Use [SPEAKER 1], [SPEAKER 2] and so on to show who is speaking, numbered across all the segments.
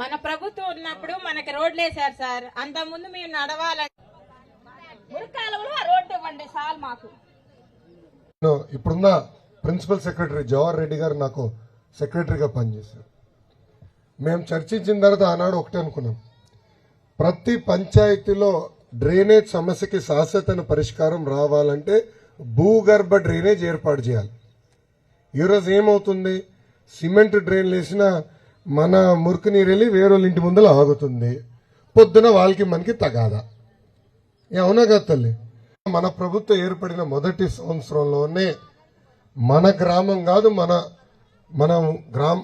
[SPEAKER 1] మన ప్రభుత్వం ఉన్నప్పుడు మనకి రోడ్లు వేశారు సార్. అంత ముందు మేము నడవాలంటే మురికాలంలో రోడ్డు ఇవ్వండి సార్ మాకు.
[SPEAKER 2] ఇప్పుడున్న ప్రిన్సిపల్ సెక్రటరీ జవహర్ రెడ్డి గారు నాకు సెక్రటరీగా పనిచేశారు. మేము చర్చించిన తర్వాత ఆనాడు ఒకటే అనుకున్నాం, ప్రతి పంచాయతీలో డ్రైనేజ్ సమస్యకి శాశ్వత పరిష్కారం రావాలంటే భూగర్భ డ్రైనేజ్ ఏర్పాటు చేయాలి. ఈరోజు ఏమవుతుంది, సిమెంట్ డ్రైన్లు వేసిన మన మురికి నీరు వెళ్ళి వేరేళ్ళ ఇంటి ముందర ఆగుతుంది, పొద్దున వాళ్ళకి మనకి తగాదా. అవునా కదా తల్లి? మన ప్రభుత్వం ఏర్పడిన మొదటి సంవత్సరంలోనే మన గ్రామం కాదు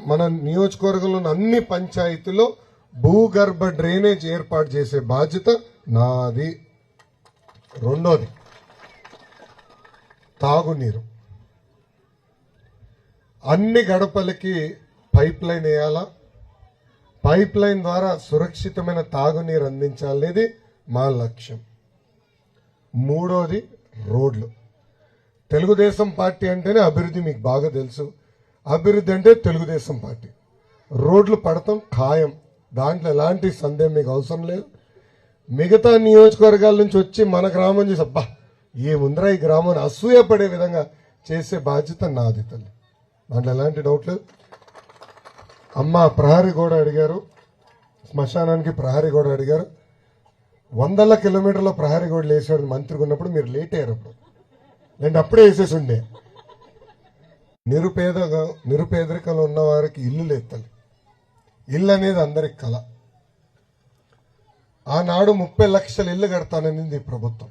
[SPEAKER 2] మన నియోజకవర్గంలో అన్ని పంచాయతీలో భూగర్భ డ్రైనేజ్ ఏర్పాటు చేసే బాధ్యత నాది. రెండోది తాగునీరు. అన్ని గడపలకి పైప్ లైన్ వేయాలా, పైప్ లైన్ ద్వారా సురక్షితమైన తాగునీరు అందించాలనేది మా లక్ష్యం. మూడోది రోడ్లు. తెలుగుదేశం పార్టీ అంటేనే అభివృద్ధి, మీకు బాగా తెలుసు. అభివృద్ధి అంటే తెలుగుదేశం పార్టీ. రోడ్లు పడతాం ఖాయం, దాంట్లో ఎలాంటి సందేహం మీకు అవసరం లేదు. మిగతా నియోజకవర్గాల నుంచి వచ్చి మన గ్రామం చూసి అబ్బా ఏముందిరా ఈ గ్రామాన్ని అసూయపడే విధంగా చేసే బాధ్యత నాది తల్లి, దాంట్లో ఎలాంటి డౌట్ లేదు. అమ్మ ప్రహరీ గోడ అడిగారు, శ్మశానానికి ప్రహరీ గోడ అడిగారు. 100 కిలోమీటర్ల ప్రహరీ గోడలు వేసాడు మంత్రిగా ఉన్నప్పుడు, మీరు లేట్ అయ్యారు. అప్పుడు నేను అప్పుడే వేసేసి ఉండే. నిరుపేదరికంలో ఉన్న వారికి ఇల్లు లేదు తల్లి. ఇల్లు అనేది అందరికి కళ. ఆనాడు 30 లక్షల ఇల్లు కడతాననింది ప్రభుత్వం,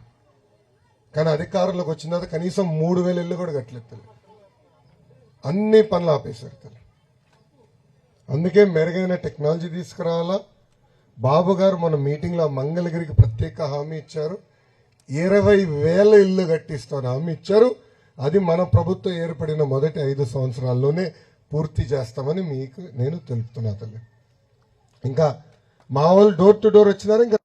[SPEAKER 2] కానీ అధికారంలోకి వచ్చిన తర్వాత కనీసం 3,000 ఇల్లు కూడా కట్టలేదు తల్లి. అన్ని పనులు ఆపేశారు తల్లి. అందుకే మెరుగైన టెక్నాలజీ తీసుకురావాలా. బాబు గారు మన మీటింగ్లో మంగళగిరికి ప్రత్యేక హామీ ఇచ్చారు, 20,000 ఇల్లు కట్టిస్తాను హామీ ఇచ్చారు. అది మన ప్రభుత్వం ఏర్పడిన మొదటి 5 సంవత్సరాల్లోనే పూర్తి చేస్తామని మీకు నేను తెలుపుతున్నా తల్లి. ఇంకా మా వాళ్ళు డోర్ టు డోర్ వచ్చినారు. ఇంకా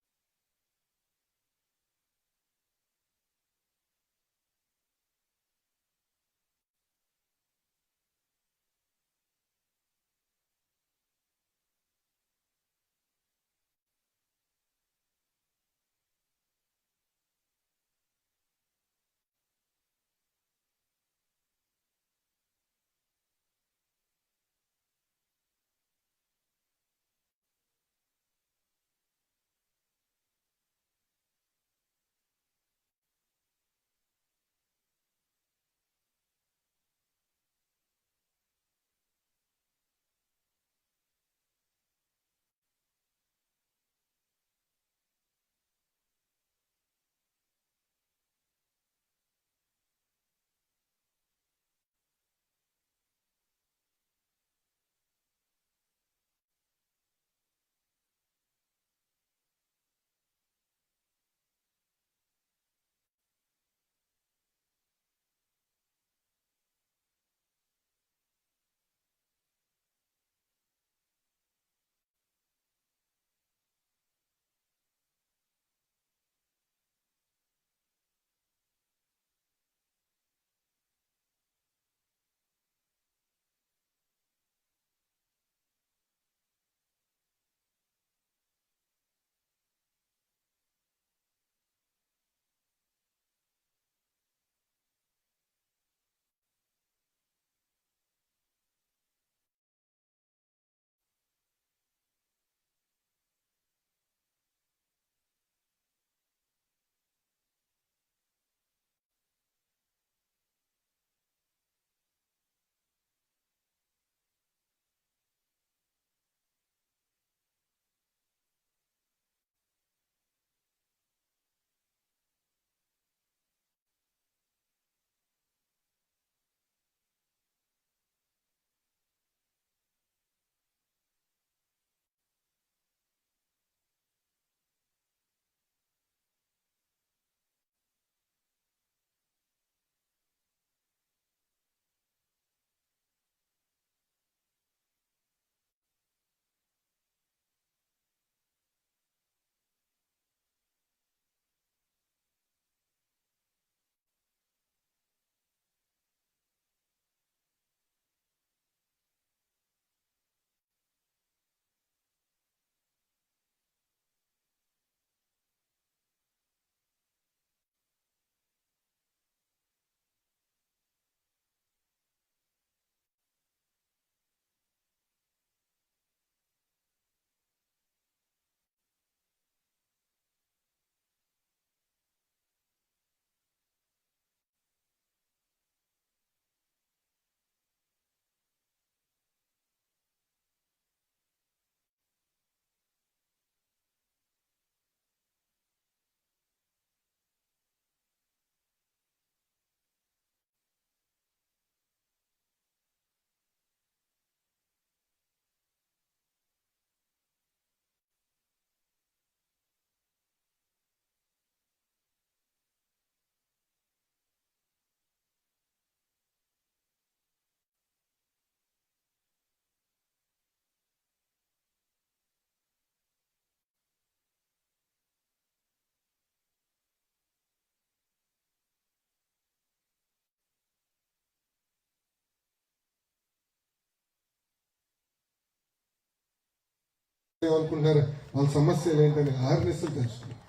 [SPEAKER 2] ఏమనుకుంటున్నారు వాళ్ళ సమస్యలు ఏంటని ఆర్నెస్లు తెలుసుకున్నాను.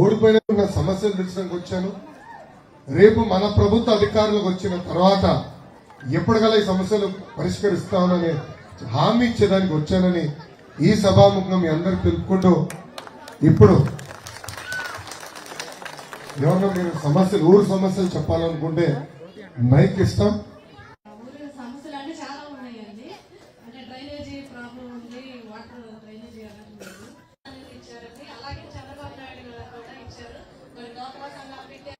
[SPEAKER 2] ఓడిపోయిన నా సమస్యలు తెలుసడానికి వచ్చాను. రేపు మన ప్రభుత్వ అధికారులకు వచ్చిన తర్వాత ఎప్పటికల్లా ఈ సమస్యలు పరిష్కరిస్తామని హామీ ఇచ్చేదానికి వచ్చానని ఈ సభాముఖంగా మీ అందరికి తెలుపుకుంటూ, ఇప్పుడు ఎవరన్నా మీరు సమస్యలు ఊరు సమస్యలు చెప్పాలనుకుంటే మైక్ ఇస్తాం.
[SPEAKER 3] ఊరిలో సమస్యలు అంటే చాలా ఉన్నాయండి. అంటే డ్రైనేజీ ప్రాబ్లం ఉంది, వాటర్ డ్రైనేజీ అనేది ఇచ్చారండి. అలాగే చంద్రబాబు నాయుడు గారు కూడా ఇచ్చారు. మరి డోక్రా సంఘాలు పెట్టారు.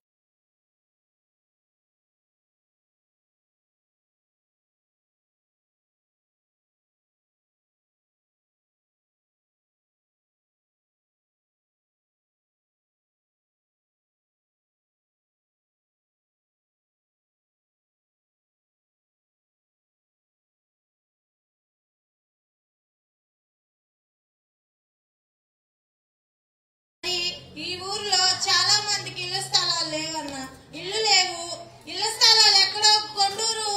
[SPEAKER 4] ఈ ఊర్లో చాలా మందికి ఇళ్ల స్థలాలు లేవన్నా. ఇల్లు లేవు. ఇళ్ల స్థలాలు ఎక్కడో కొండూరు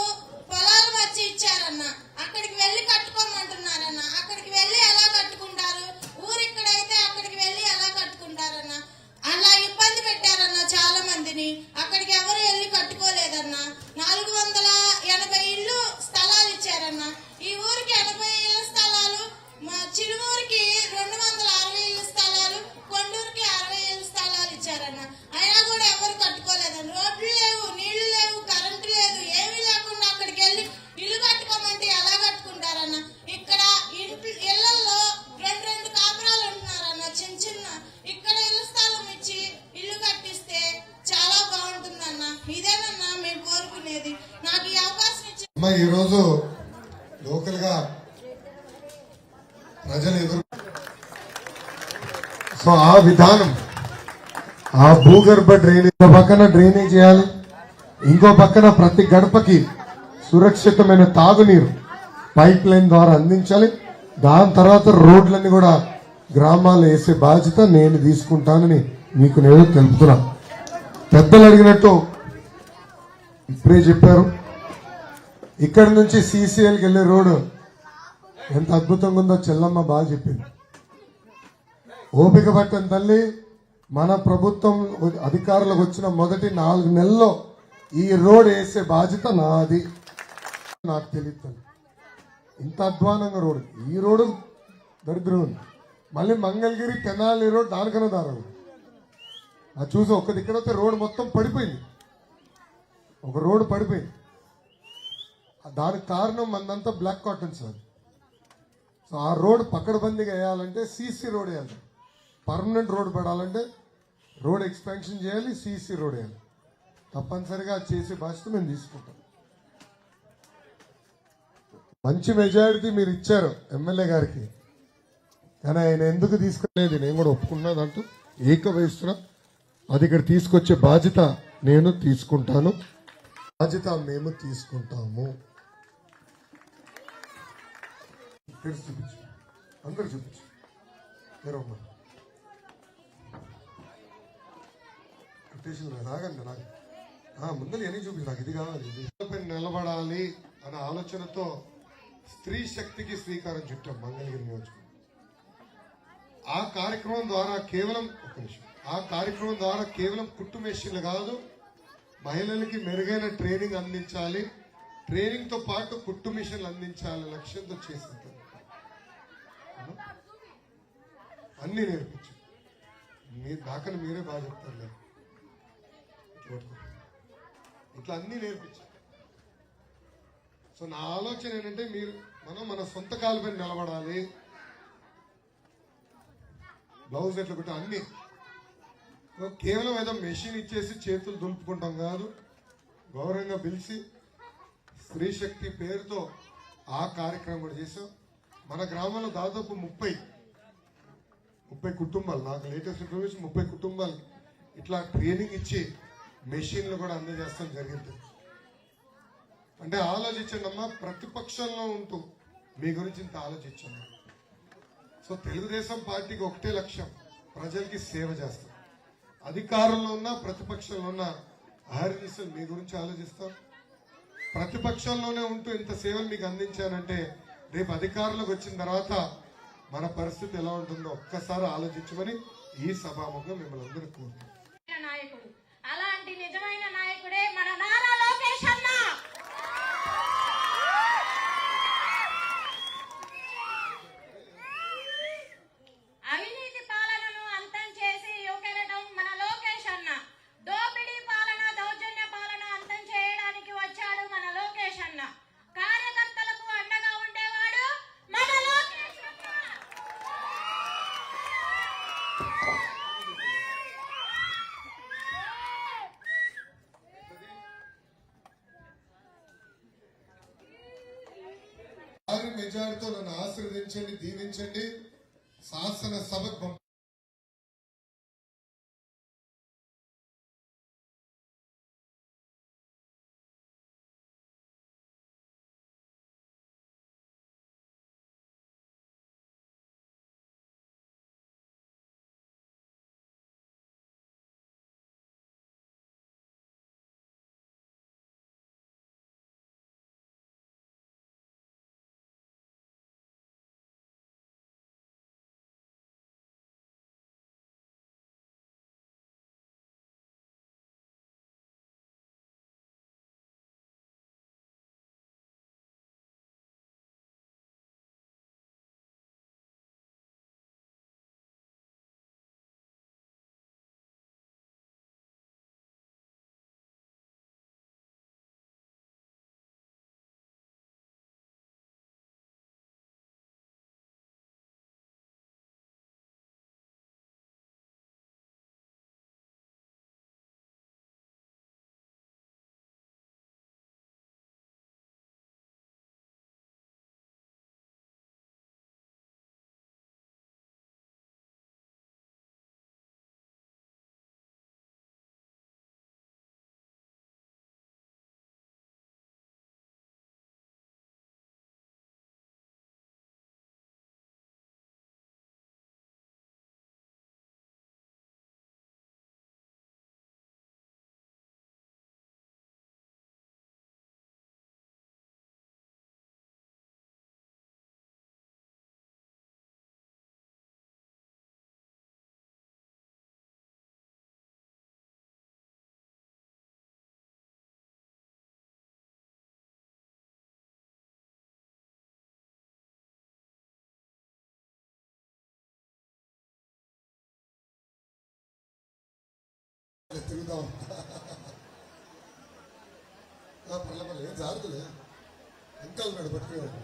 [SPEAKER 4] పొలాలు వచ్చి ఇచ్చారన్న. అక్కడికి వెళ్లి కట్టుకోమంటున్నారన్న. అక్కడికి వెళ్లి ఎలా కట్టుకుంటారు? ఊరు ఇక్కడైతే అక్కడికి వెళ్లి ఎలా కట్టుకుంటారన్న? అలా ఇబ్బంది పెట్టారన్న చాలా మందిని. అక్కడికి ఎవరు వెళ్లి కట్టుకోలేదన్న. 480 ఇల్లు స్థలాలు ఇచ్చారన్న. ఈ ఊరికి 80 ఇళ్ల స్థలాలు, చిరువూరికి 260 ఇళ్ల స్థలాలు, కొండూరుకి 60 ఇళ్ల స్థలాలు ఇచ్చారన్న. అయినా కూడా ఎవరు కట్టుకోలేదన్న. రోడ్లు లేవు, నీళ్లు లేవు, కరెంటు లేదు, ఏమీ లేకుండా అక్కడికి వెళ్ళి ఇల్లు కట్టుకోమంటే ఎలా కట్టుకుంటారన్న? ఇక్కడ ఇళ్లలో 2 కాపురాలు ఉంటున్నారన్న, చిన్న చిన్న. ఇక్కడ ఇల్లు స్థలం ఇచ్చి ఇల్లు కట్టిస్తే చాలా బాగుంటుందన్న. ఇదేనన్నా మేము కోరుకునేది. నాకు ఈ అవకాశం ఇచ్చి
[SPEAKER 2] ఈ రోజు లోకల్ గా ప్రజలు ఎదురు సో ఆ విధానం, ఆ భూగర్భ డ్రైనేజ్ పక్కన డ్రైనేజ్ చేయాలి, ఇంకో పక్కన ప్రతి గడపకి సురక్షితమైన తాగునీరు పైప్ లైన్ ద్వారా అందించాలి. దాని తర్వాత రోడ్లన్నీ కూడా గ్రామాల్లో వేసే బాధ్యత నేను తీసుకుంటానని మీకు నేను తెలుపుతున్నా. పెద్దలు అడిగినట్టు ఇప్పుడే చెప్పారు, ఇక్కడి నుంచి సిసిఎల్కి వెళ్లే రోడ్డు ఎంత అద్భుతంగా ఉందో చెల్లమ్మ బాగా చెప్పింది. ఓపిక పట్టని తల్లి, మన ప్రభుత్వం అధికారులకు వచ్చిన మొదటి 4 నెలల్లో ఈ రోడ్ వేసే బాధ్యత నాది. నాకు తెలియదు ఇంత అధ్వానంగా రోడ్డు, ఈ రోడ్డు దరిద్రం ఉంది. మళ్ళీ మంగళగిరి తెనాలి రోడ్ దానికన్నా దారం. అది చూసి ఒక్క దిక్కడైతే రోడ్డు మొత్తం పడిపోయింది, ఒక రోడ్డు పడిపోయింది. దానికి కారణం మందంతా బ్లాక్ కాటన్ సార్. సో ఆ రోడ్ పకడ్బందీగా వేయాలంటే సీసీ రోడ్ వేయాలి. పర్మనెంట్ రోడ్ పడాలంటే రోడ్ ఎక్స్పాన్షన్ చేయాలి, సీసీ రోడ్ వేయాలి. తప్పనిసరిగా చేసే బాధ్యత మేము తీసుకుంటాం. మంచి మెజారిటీ మీరు ఇచ్చారు ఎమ్మెల్యే గారికి, కానీ ఆయన ఎందుకు తీసుకునేది నేను కూడా ఒప్పుకున్నదంటూ ఏకవహిస్తున్నా. అది ఇక్కడ తీసుకొచ్చే బాధ్యత నేను తీసుకుంటాను, బాధ్యత మేము తీసుకుంటాము. చూపించు, అందరు చూపించు. రాగండి నాకు ముందర ఎన్ని చూపించు, నాకు ఇది కావాలి, నిలబడాలి అనే ఆలోచనతో స్త్రీ శక్తికి శ్రీకారం చుట్టాం మంగళగిరి నియోజకవర్గం. ఆ కార్యక్రమం ద్వారా కేవలం కుట్టు మెషిన్లు కాదు, మహిళలకి మెరుగైన ట్రైనింగ్ అందించాలి, ట్రైనింగ్ తో పాటు కుట్టు మిషన్లు అందించాలి లక్ష్యంతో చేసింది. అన్ని నేర్పించు. మీరు నాకని మీరే బాగా చెప్తారు, ఇట్లా అన్ని నేర్పించు. సో నా ఆలోచన ఏంటంటే మనం మన సొంత కాళ్ళపై నిలబడాలి. బ్లౌజ్ ఎట్లా కుట్ట అన్ని కేవలం ఏదో మెషిన్ ఇచ్చేసి చేతులు దులుపుకుంటాం కాదు, గౌరవంగా పిలిచి స్త్రీ శక్తి పేరుతో ఆ కార్యక్రమం కూడా చేసాం. మన గ్రామంలో దాదాపు 30 కుటుంబాలు, నాకు లేటెస్ట్ ఇన్ఫర్మేషన్ 30 కుటుంబాలు ఇట్లా ట్రైనింగ్ ఇచ్చి మెషిన్లు కూడా అందజేస్తాం జరిగింది. అంటే ఆలోచించండి అమ్మా, ప్రతిపక్షంలో ఉంటూ మీ గురించి ఇంత ఆలోచించండి. సో తెలుగుదేశం పార్టీకి ఒకటే లక్ష్యం, ప్రజలకి సేవ చేస్తాం. అధికారంలో ఉన్నా ప్రతిపక్షంలో ఉన్నా ఆర్ఎస్ఎస్ మీ గురించి ఆలోచిస్తాం. ప్రతిపక్షంలోనే ఉంటూ ఇంత సేవలు మీకు అందించానంటే రేపు అధికారంలోకి వచ్చిన తర్వాత మన పరిస్థితి ఎలా ఉంటుందో ఒక్కసారి ఆలోచించమని ఈ సభాముఖం మిమ్మల్ని అందరూ కోరుతున్నాను.
[SPEAKER 1] నాయకుడు అలాంటి నిజమైన నాయకుడే మన నారా లోకేష్ అన్న. అవినీతి పాలనను అంతం చేసి యువకెళ్ళడం మన లోకేష్ అన్న. దోపిడీ పాలన, దౌర్జన్య పాలన అంతం చేయడానికి వచ్చాడు మన లోకేష్ అన్న. కార్యకర్తలకు అండగా ఉండేవాడు మన లోకేష్ అన్న.
[SPEAKER 2] భారీ మెజారిటీతో నన్ను ఆశీర్వదించండి, దీవించండి. శాసనసభకు తిరుగుదాం. పర్లే ఏం జారుతులే ఇంకా పట్టుకునేవాడు.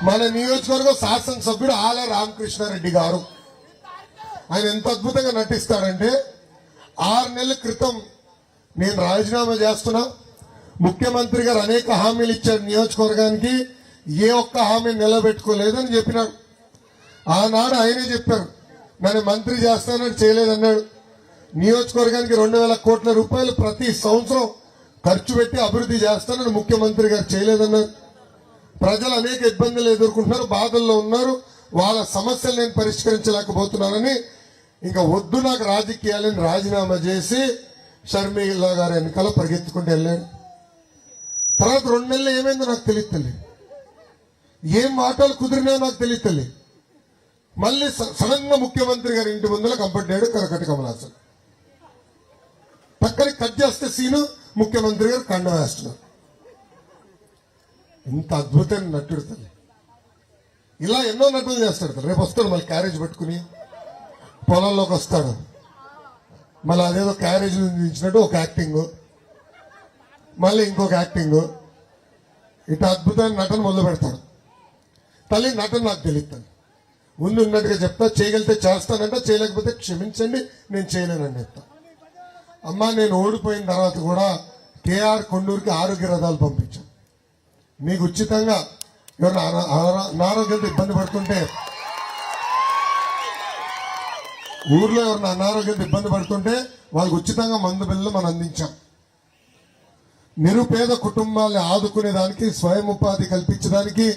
[SPEAKER 2] మన నియోజకవర్గం శాసనసభ్యుడు ఆల రామకృష్ణారెడ్డి గారు, ఆయన ఎంత అద్భుతంగా నటిస్తాడంటే 6 నెలల క్రితం నేను రాజీనామా చేస్తున్నా, ముఖ్యమంత్రి గారు అనేక హామీలు ఇచ్చారు నియోజకవర్గానికి, ఏ ఒక్క హామీ నిలబెట్టుకోలేదని చెప్పినాడు. ఆనాడు ఆయనే చెప్పారు నన్ను మంత్రి చేస్తానని చేయలేదన్నాడు. నియోజకవర్గానికి 2,000 కోట్ల రూపాయలు ప్రతి సంవత్సరం ఖర్చు పెట్టి అభివృద్ధి చేస్తానని ముఖ్యమంత్రి గారు చేయలేదన్నారు. ప్రజలు అనేక ఇబ్బందులు ఎదుర్కొంటున్నారు, బాధల్లో ఉన్నారు, వాళ్ళ సమస్యలు నేను పరిష్కరించలేకపోతున్నానని ఇంకా వద్దు నాకు రాజకీయాలని రాజీనామా చేసి షర్మిల గారి వెనకాల పరిగెత్తుకుంటూ వెళ్ళాడు. తర్వాత 2 నెలలు ఏమైందో నాకు తెలియదు తల్లి, ఏం మాటలు కుదిరినాయో నాకు తెలియదు తల్లి. మళ్ళీ సడన్ గా ముఖ్యమంత్రి గారి ఇంటి ముందర కంపట్టాడు కరకటి కమలాసన్. పక్కన కట్ చేస్తే సీను ముఖ్యమంత్రి గారు కండ వేస్తున్నారు. ఇంత అద్భుతమైన నటుడు తల్లి. ఇలా ఎన్నో నటులు చేస్తాడు తల్లి. రేపు వస్తాడు మళ్ళీ క్యారేజ్ పట్టుకుని పొలంలోకి వస్తాడు, మళ్ళీ అదేదో క్యారేజ్ ఇచ్చినట్టు ఒక యాక్టింగ్, మళ్ళీ ఇంకొక యాక్టింగ్, ఇట్లా అద్భుతమైన నటన మొదలు పెడతాడు. తల్లి నటన నాకు తెలియదు తల్లి, ముందు ఉన్నట్టుగా చెప్తా, చేయగలిగితే చేస్తానంట, చేయలేకపోతే క్షమించండి నేను చేయలేనని చెప్తా. అమ్మా నేను ఓడిపోయిన తర్వాత కూడా కేఆర్ కొండూరుకి ఆరోగ్య రథాలు పంపించాను. మీకు ఉచితంగా ఎవరైనా అనారోగ్యంతో ఇబ్బంది పడుతుంటే, ఊర్లో ఎవరైనా అనారోగ్యంతో ఇబ్బంది పడుతుంటే వాళ్ళకి ఉచితంగా మందు బిల్లు మనం అందించాం. నిరుపేద కుటుంబాలను ఆదుకునేదానికి, స్వయం ఉపాధి కల్పించడానికి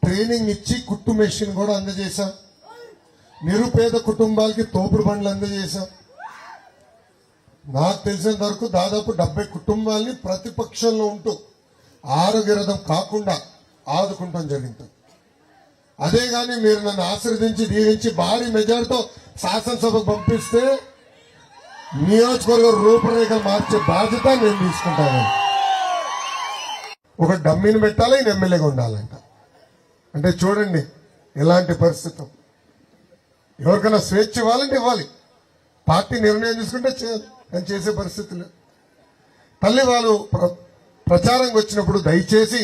[SPEAKER 2] ట్రైనింగ్ ఇచ్చి కుట్టు మెషిన్ కూడా అందజేశాం. నిరుపేద కుటుంబాలకి తోపుడు బండ్లు అందజేశాం. నాకు తెలిసినంత వరకు దాదాపు 70 కుటుంబాలని ప్రతిపక్షంలో ఉంటూ ఆరోగ్య రథం కాకుండా ఆదుకుంటాం జరిగింది. అదే గాని మీరు నన్ను ఆశీర్వదించి దీవించి భారీ మెజార్టీతో శాసనసభకు పంపిస్తే నియోజకవర్గ రూపురేఖలు మార్చే బాధ్యత నేను తీసుకుంటాను. ఒక డమ్మీని పెట్టాలి, ఈయన ఎమ్మెల్యేగా ఉండాలంట. అంటే చూడండి ఎలాంటి పరిస్థితి. ఎవరికైనా స్వేచ్ఛ ఇవ్వాలంటే ఇవ్వాలి, పార్టీ నిర్ణయం తీసుకుంటే చేయాలి, కానీ చేసే పరిస్థితులు. తల్లి వాళ్ళు ప్రచారంకి వచ్చినప్పుడు దయచేసి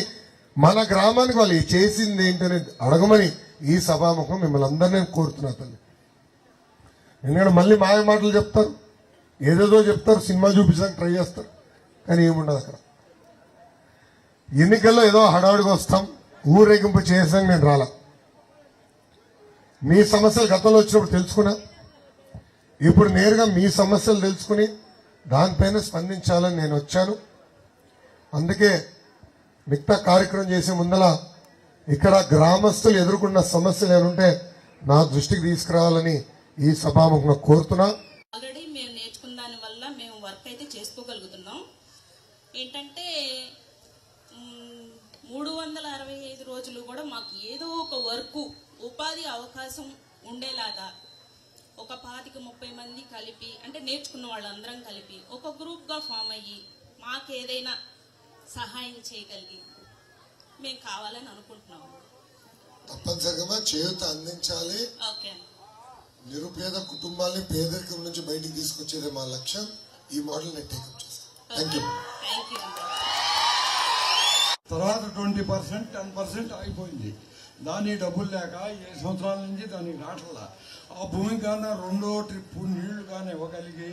[SPEAKER 2] మన గ్రామానికి వాళ్ళు చేసింది ఏంటని అడగమని ఈ సభాముఖం మిమ్మల్ని అందరినీ కోరుతున్నా తల్లి. ఎందుకంటే మళ్ళీ మాయ మాటలు చెప్తారు, ఏదేదో చెప్తారు, సినిమా చూపించడానికి ట్రై చేస్తారు, కానీ ఏముండదు అక్కడ. ఎన్నికల్లో ఏదో హడావుడిగా వస్తాం, ఊరేగింపు చేసాక నేను రాలా. మీ సమస్యలు గతంలో వచ్చినప్పుడు తెలుసుకున్నా, ఇప్పుడు నేరుగా మీ సమస్యలు తెలుసుకుని దానిపైన స్పందించాలని నేను వచ్చాను. అందుకే మిగతా కార్యక్రమం చేసే ముందల ఇక్కడ గ్రామస్తులు ఎదుర్కొన్న సమస్యలు ఏమంటే నా దృష్టికి తీసుకురావాలని ఈ సభాముఖంగా కోరుతున్నా.
[SPEAKER 5] ఆల్రెడీ మేము నేర్చుకున్న దాని వల్ల మేము వర్క్ అయితే చేసుకోగలుగుతున్నాం. ఏంటంటే 365 రోజులు కూడా మాకు ఏదో ఒక వర్క్ ఉపాధి అవకాశం ఉండేలాగా ఒక 25-30 మంది కలిపి, అంటే నేర్చుకున్న వాళ్ళందరం కలిపి ఒక గ్రూప్గా ఫామ్ అయ్యి మాకేదైనా సహాయం చేయగలిగి మేము కావాలని అనుకుంటున్నాము.
[SPEAKER 2] తప్పనిసరిగా చేయూత అందించాలి.
[SPEAKER 5] ఓకే,
[SPEAKER 2] నిరుపేద కుటుంబాలని పేదరికం నుంచి బయటికి తీసుకొచ్చేదే మా లక్ష్యం. ఈ మోడల్ నేను టేకప్ చేస్తాను. Thank you.
[SPEAKER 5] Thank you.
[SPEAKER 6] తర్వాత 20%, 10% అయిపోయింది. దాని డబ్బులు లేక 7 సంవత్సరాల నుంచి దానికి రావట్లా. ఆ భూమికి కానీ 2వ ట్రిప్ నీళ్లు కానీ ఇవ్వగలిగి